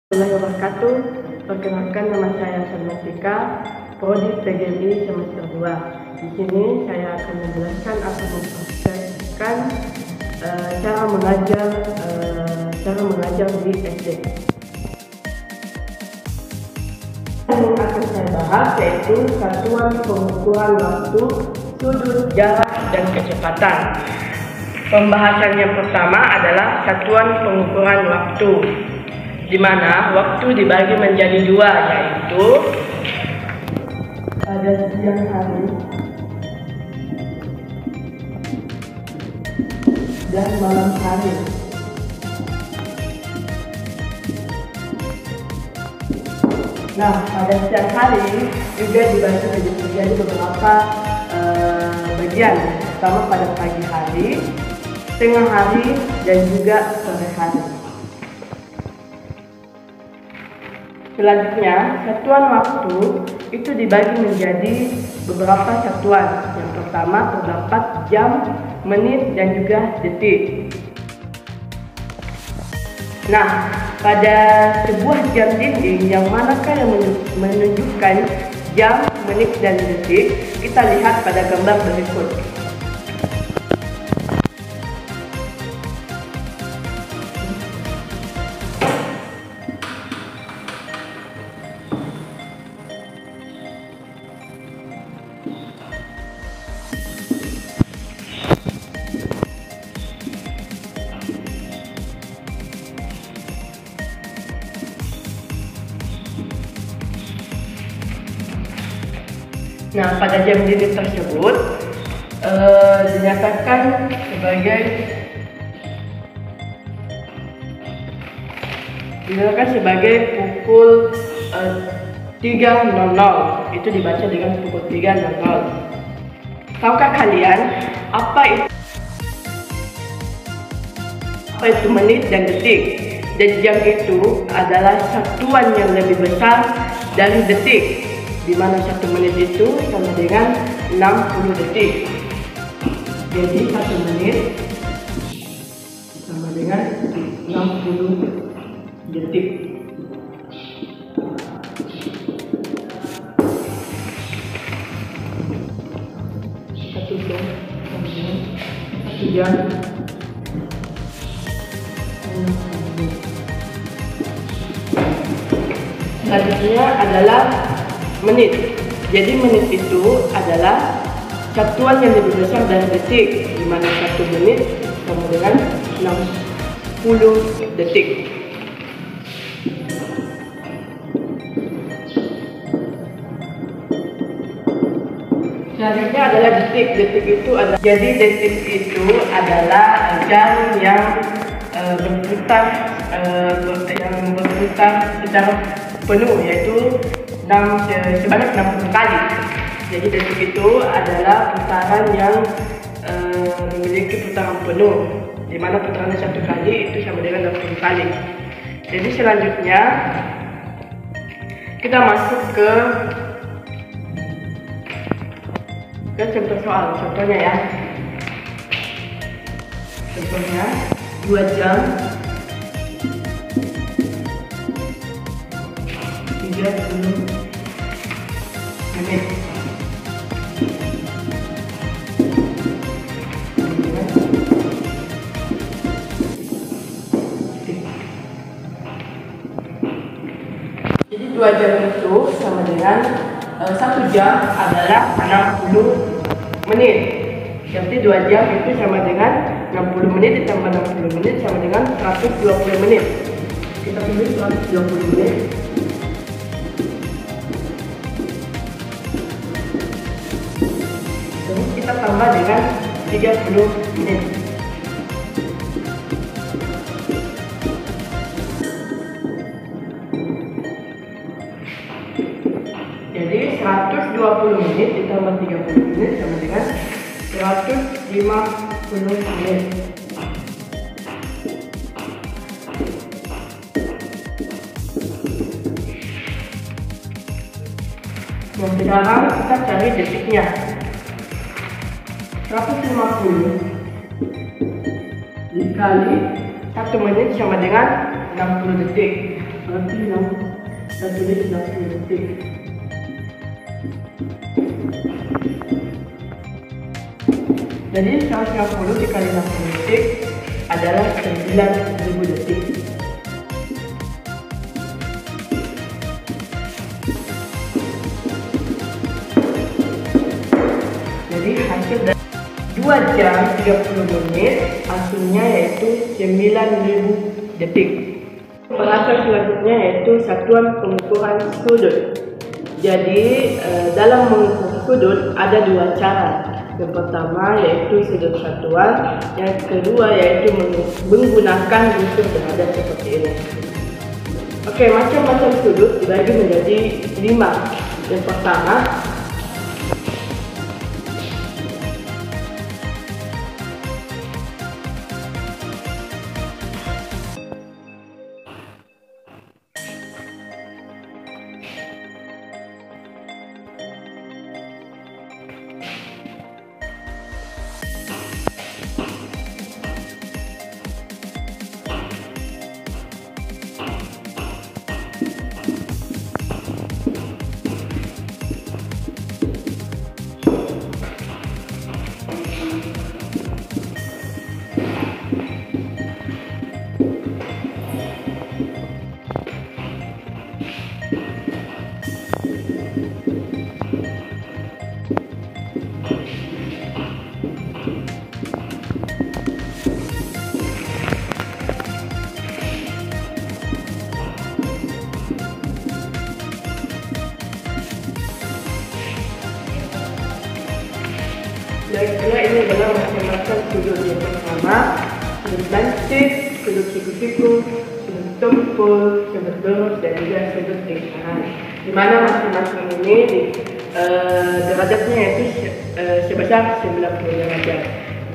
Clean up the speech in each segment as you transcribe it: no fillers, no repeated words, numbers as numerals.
Warahmatullahi wabarakatuh. Perkenalkan, nama saya Salmatika, Prodi PGMI semester 2. Di sini saya akan menjelaskan atau memperkenalkan cara mengajar di SD. Yang akan saya bahas yaitu satuan pengukuran waktu, sudut, jarak, dan kecepatan. Pembahasan yang pertama adalah satuan pengukuran waktu, di mana waktu dibagi menjadi dua, yaitu pada siang hari dan malam hari. Nah, pada siang hari juga dibagi menjadi beberapa bagian, pertama pada pagi hari, tengah hari, dan juga sore hari. Selanjutnya, satuan waktu itu dibagi menjadi beberapa satuan. Yang pertama terdapat jam, menit, dan juga detik. Nah, pada sebuah jam dinding yang manakah yang menunjukkan jam, menit, dan detik, kita lihat pada gambar berikut. Nah, pada jam dinding tersebut dinyatakan sebagai pukul 3.00. Itu dibaca dengan pukul 3.00. Tahukah kalian apa itu menit dan detik? Dan jam itu adalah satuan yang lebih besar dari detik, di mana 1 menit itu sama dengan 60 detik. Jadi 1 menit sama dengan 60 detik. Satu jam. Selanjutnya adalah menit. Jadi menit itu adalah satuan yang lebih besar dari detik, di mana 1 menit sama dengan 60 detik. Selanjutnya adalah detik. Detik itu adalah jam yang berputar secara penuh, yaitu sebanyak 60 kali. Jadi detik itu adalah putaran yang memiliki putaran penuh, di mana putaran 1 kali itu sama dengan 60 kali. Jadi selanjutnya kita masuk ke contoh soal. Contohnya ya. Contohnya 2 jam 30 menit. Jadi 2 jam itu sama dengan 1 jam adalah 60 menit. Jadi 2 jam itu sama dengan 60 menit ditambah 60 menit sama dengan 120 menit. Kita pilih 120 menit. Terus kita tambah dengan 30 menit. Jadi 120 menit ditambah 30 menit sama dengan 150 menit. Nah, sekarang kita cari detiknya. 150 dikali 1 menit sama dengan 60 detik. Berarti Saya tulis 60 detik. Jadi 150 dikali 60 detik adalah 9.000 detik. Jadi hasil dari 2 jam 30 menit hasilnya yaitu 9.000 detik. Perhatian selanjutnya yaitu satuan pengukuran sudut. Jadi dalam mengukur sudut ada 2 cara. Yang pertama yaitu sudut satuan, yang kedua yaitu menggunakan busur derajat seperti ini. Oke, macam-macam sudut dibagi menjadi 5. Yang pertama, kira-kira ini adalah macam-macam sudut. Yang pertama, sudut lancip, sudut siku-siku, sudut tumpul, sudut lurus, dan juga sudut lingkaran. Di mana masing-masing ini derajatnya yaitu sebesar 90 derajat.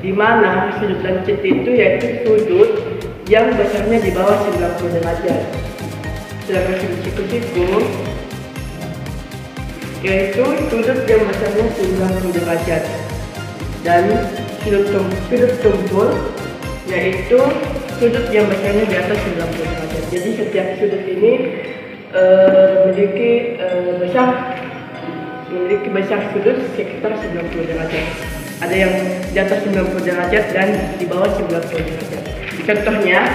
Di mana sudut lancip itu yaitu sudut yang besarnya di bawah 90 derajat. Sedangkan sudut siku-siku yaitu sudut yang besarnya 90 derajat. Dan sudut tumpul yaitu sudut yang besarnya di atas 90 derajat. Jadi setiap sudut ini memiliki besar sudut sekitar 90 derajat. Ada yang di atas 90 derajat dan di bawah 90 derajat. Contohnya,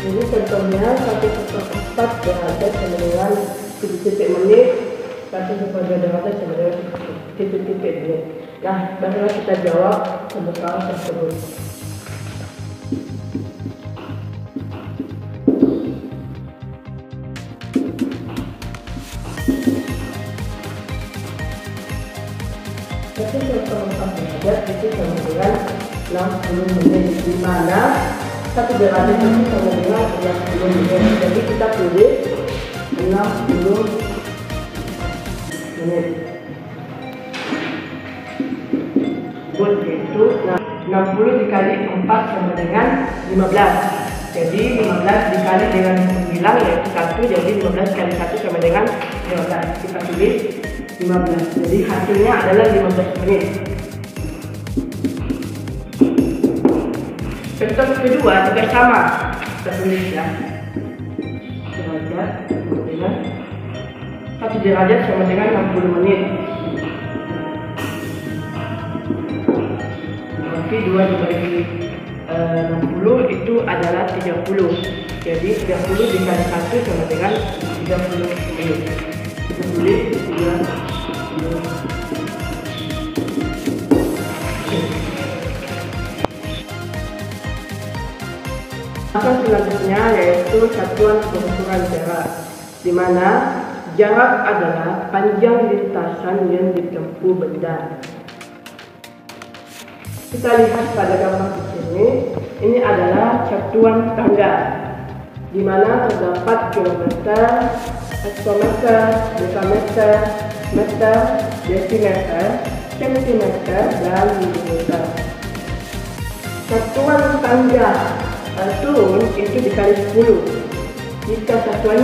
Ini contohnya 1/4 derajat sama dengan titik-titik menit, 1/2 derajat sama dengan titik-titik menit. Nah, barulah kita jawab pembekalan tersebut. Satu kosong 4 derajat itu sama dengan 60 menit, di mana 1 derajat itu sama dengan 60 menit. Jadi kita tulis 60 menit. Yaitu 60 dikali 4 sama dengan 15. Jadi 15 dikali dengan 9 yaitu 1. Jadi 15 kali 1 sama dengan 15. Kita tulis 15. Jadi hasilnya adalah 15 menit. Contoh kedua juga sama. Kita tulis ya. Derajat sama dengan 1 derajat sama dengan 60 menit. Berarti 2 dibagi 60 itu adalah 30. Jadi 30 dikali 1 sama dengan 30 menit. Kita tulis 30. Maka selanjutnya yaitu satuan pengukuran jarak, di mana jarak adalah panjang lintasan yang ditempuh benda. Kita lihat pada gambar di sini, ini adalah satuan tangga, di mana terdapat kilometer, hektometer, dekameter, meter, desimeter, sentimeter, dan milimeter. Satuan tangga turun itu dikali 10. Jika satuan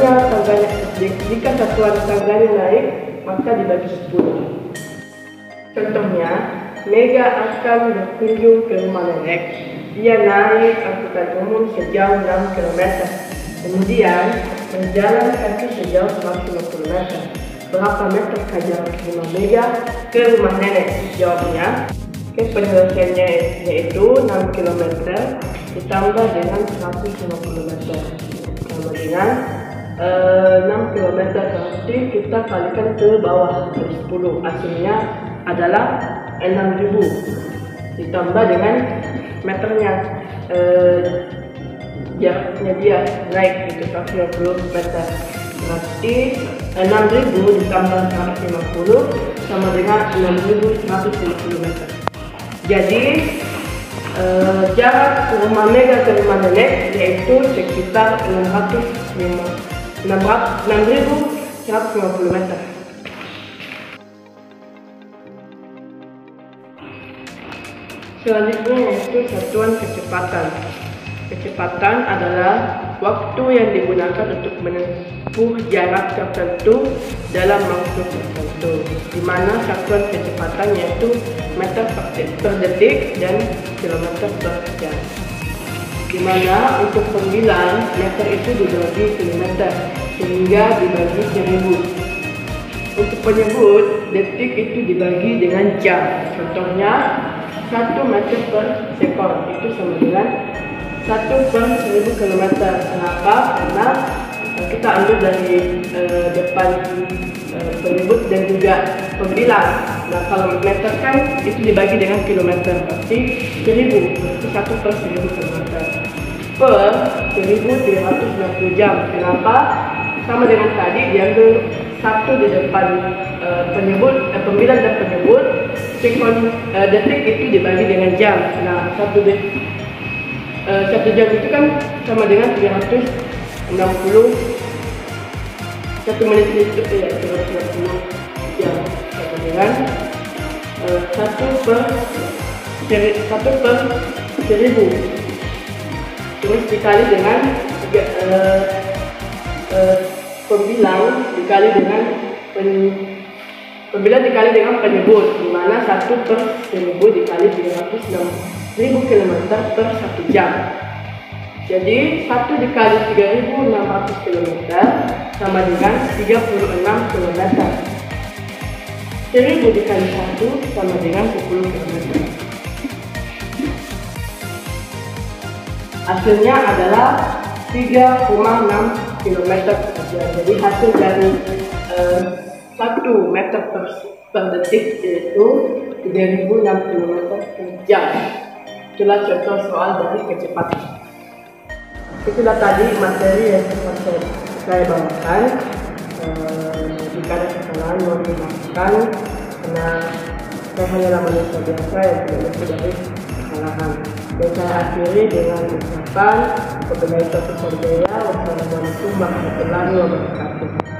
tangganya naik, maka dibagi 10. Contohnya, Mega akan berkunjung ke rumah nenek. Dia naik angkutan umum sejauh 6 km. Kemudian berjalan kaki sejauh 150 meter. Berapa meter jarak rumah Mega ke rumah nenek? Jawabnya, penyelesaiannya yaitu 6 km ditambah dengan 150 meter. Sama dengan 6 km berarti kita kalikan ke bawah ke 10. Hasilnya adalah 6.000 ditambah dengan meternya, jaraknya dia naik itu 150 meter. Berarti 6.000 ditambah 150 sama dengan 6.150 meter. Jadi jarak rumah Mega ke rumah nenek yaitu sekitar 6.150 meter. Selanjutnya yaitu satuan kecepatan. Kecepatan adalah waktu yang digunakan untuk menempuh jarak tertentu dalam waktu tertentu, di mana satuan kecepatan yaitu meter per detik dan kilometer per jam. Di mana untuk pembilang meter itu dibagi kilometer sehingga dibagi 1000. Untuk penyebut detik itu dibagi dengan jam. Contohnya 1 meter per sekon itu sama dengan 1 per 1000 km. Kenapa? Karena kita ambil dari depan penyebut dan juga pembilang. Nah, kalau meter kan itu dibagi dengan kilometer, berarti 1000, berarti 1 per 1000 km per 1360 jam. Kenapa? Sama dengan tadi, diambil 1 di depan pembilang dan penyebut, detik itu dibagi dengan jam. Nah, 1 jam itu kan sama dengan 360, 1 menit itu ya 360 jam, sama dengan 1 per 1000. Terus dikali dengan pembilang dikali dengan penyebut, di mana 1 per 1000 dikali 360.000 km per 1 jam. Jadi 1 dikali 3.600 km sama dengan 36 km. 1000 dikali 1 sama dengan 10 km. Hasilnya adalah 3,6 km saja. Jadi hasil dari 1 meter per per detik, yaitu 3060 meter per jam. Itulah contoh soal dari kecepatan. Itulah tadi materi yang saya bawakan. Jika ada kesalahan mohon dimaafkan, karena saya hanyalah manusia biasa yang tidak lebih dari kesalahan. Dan saya akhiri dengan ucapan wabillahi taufiq wal hidayah. Wassalamualaikum warahmatullahi wabarakatuh.